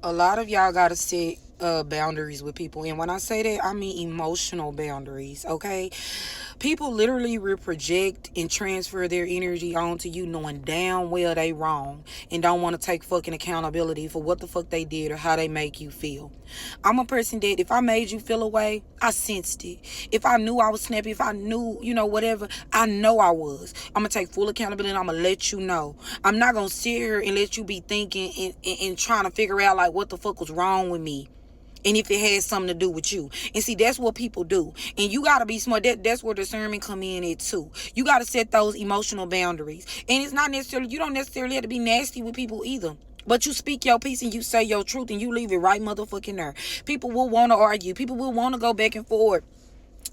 A lot of y'all gotta set boundaries with people, and when I say that, I mean emotional boundaries. Okay, people literally will project and transfer their energy onto you, knowing damn well they wrong and don't want to take fucking accountability for what the fuck they did or how they make you feel. I'm a person that if I made you feel away, I sensed it. If I knew I was snappy, if I knew, whatever, I know I was. I'm gonna take full accountability and I'm gonna let you know. I'm not gonna sit here and let you be thinking and trying to figure out like what the fuck was wrong with me and if it has something to do with you. And see, that's what people do. And you got to be smart. That's where discernment come in at too. You got to set those emotional boundaries. And it's not necessarily, you don't necessarily have to be nasty with people either. But you speak your piece and you say your truth and you leave it right motherfucking there. People will want to argue. People will want to go back and forth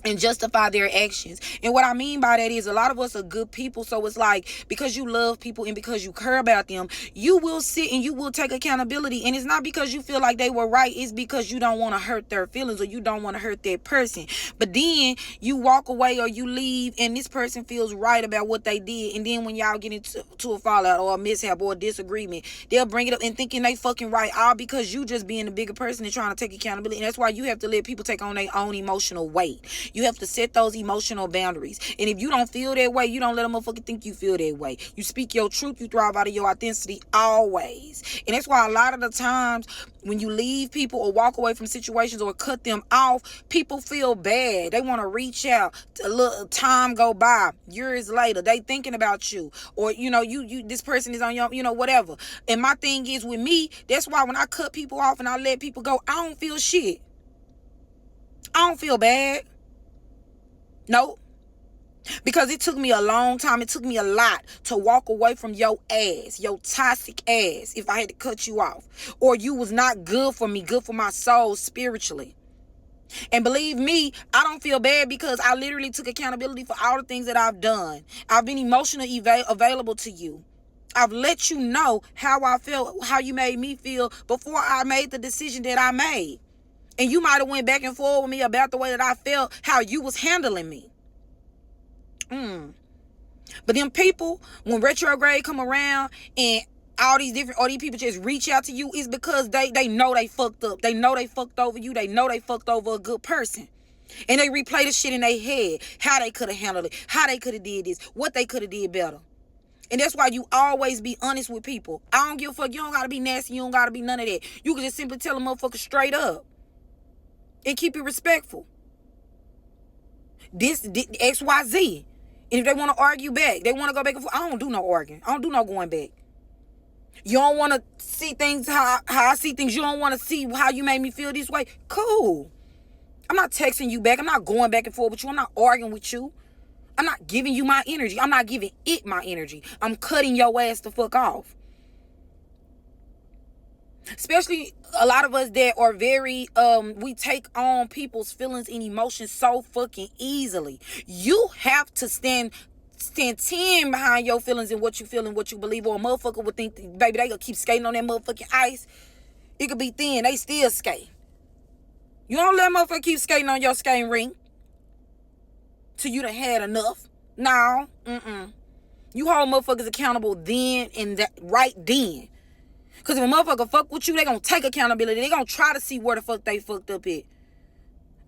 and justify their actions. And what I mean by that is a lot of us are good people. So it's like, because you love people and because you care about them, you will sit and you will take accountability. And it's not because you feel like they were right. It's because you don't want to hurt their feelings or you don't want to hurt that person. But then you walk away or you leave and this person feels right about what they did. And then when y'all get into a fallout or a mishap or a disagreement, they'll bring it up and thinking they fucking right, all because you just being a bigger person and trying to take accountability. And that's why you have to let people take on their own emotional weight. You have to set those emotional boundaries. And if you don't feel that way, you don't let a motherfucker think you feel that way. You speak your truth, you thrive out of your authenticity always. And that's why a lot of the times when you leave people or walk away from situations or cut them off, people feel bad. They want to reach out. A little time go by, years later, they thinking about you. Or, you this person is on your, whatever. And my thing is with me, that's why when I cut people off and I let people go, I don't feel shit. I don't feel bad. Nope. Because it took me a long time. It took me a lot to walk away from your ass, your toxic ass, if I had to cut you off. Or you was not good for me, good for my soul spiritually. And believe me, I don't feel bad because I literally took accountability for all the things that I've done. I've been emotionally available to you. I've let you know how I felt, how you made me feel before I made the decision that I made. And you might have went back and forth with me about the way that I felt, how you was handling me. But them people, when retrograde come around and all these people just reach out to you, is because they know they fucked up. They know they fucked over you. They know they fucked over a good person. And they replay the shit in their head. How they could have handled it. How they could have did this. What they could have did better. And that's why you always be honest with people. I don't give a fuck. You don't got to be nasty. You don't got to be none of that. You can just simply tell a motherfucker straight up. And keep it respectful. This XYZ. And if they want to argue back, they want to go back and forth, I don't do no arguing. I don't do no going back. You don't want to see things how I see things. You don't want to see how you made me feel this way. Cool. I'm not texting you back. I'm not going back and forth with you. I'm not arguing with you. I'm not giving you my energy. I'm not giving it my energy. I'm cutting your ass the fuck off. Especially a lot of us that are very we take on people's feelings and emotions so fucking easily. You have to stand 10 behind your feelings and what you feel and what you believe. Or a motherfucker would think, baby, they gonna keep skating on that motherfucking ice. It could be thin, they still skate. You don't let a motherfucker keep skating on your skating rink till you done had enough. No. You hold motherfuckers accountable then and that right then. Because if a motherfucker fuck with you, they gonna take accountability. They gonna try to see where the fuck they fucked up at.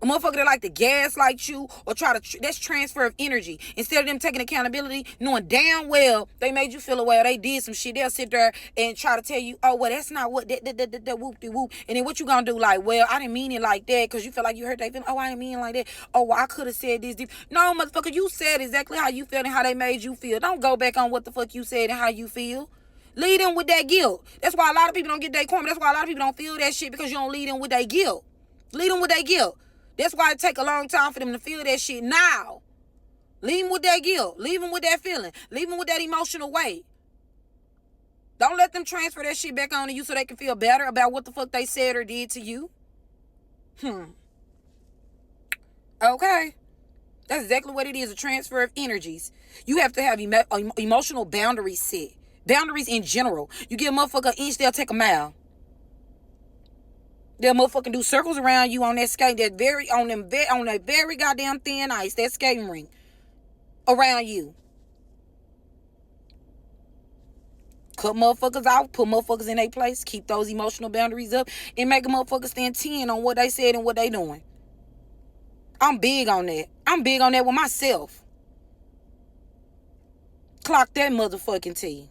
A motherfucker that like to gaslight you or try to, that's transfer of energy. Instead of them taking accountability, knowing damn well they made you feel away or they did some shit, they'll sit there and try to tell you, oh, well, that's not what, that whoop-de-whoop. And then what you gonna do? Like, well, I didn't mean it like that because you feel like you hurt their feelings. Oh, I didn't mean it like that. Oh, well, I could have said this. No, motherfucker, you said exactly how you felt and how they made you feel. Don't go back on what the fuck you said and how you feel. Lead them with that guilt. That's why a lot of people don't get their karma. That's why a lot of people don't feel that shit, because you don't lead them with that guilt. Lead them with that guilt. That's why it take a long time for them to feel that shit now. Leave them with that guilt. Leave them with that feeling. Leave them with that emotional weight. Don't let them transfer that shit back onto you so they can feel better about what the fuck they said or did to you. Okay. That's exactly what it is, a transfer of energies. You have to have emotional boundaries set. Boundaries in general. You give a motherfucker an inch, they'll take a mile. They'll motherfucking do circles around you on that skate, on that very goddamn thin ice, that skating rink, around you. Cut motherfuckers out, put motherfuckers in their place, keep those emotional boundaries up, and make a motherfucker stand 10 on what they said and what they doing. I'm big on that. I'm big on that with myself. Clock that motherfucking T.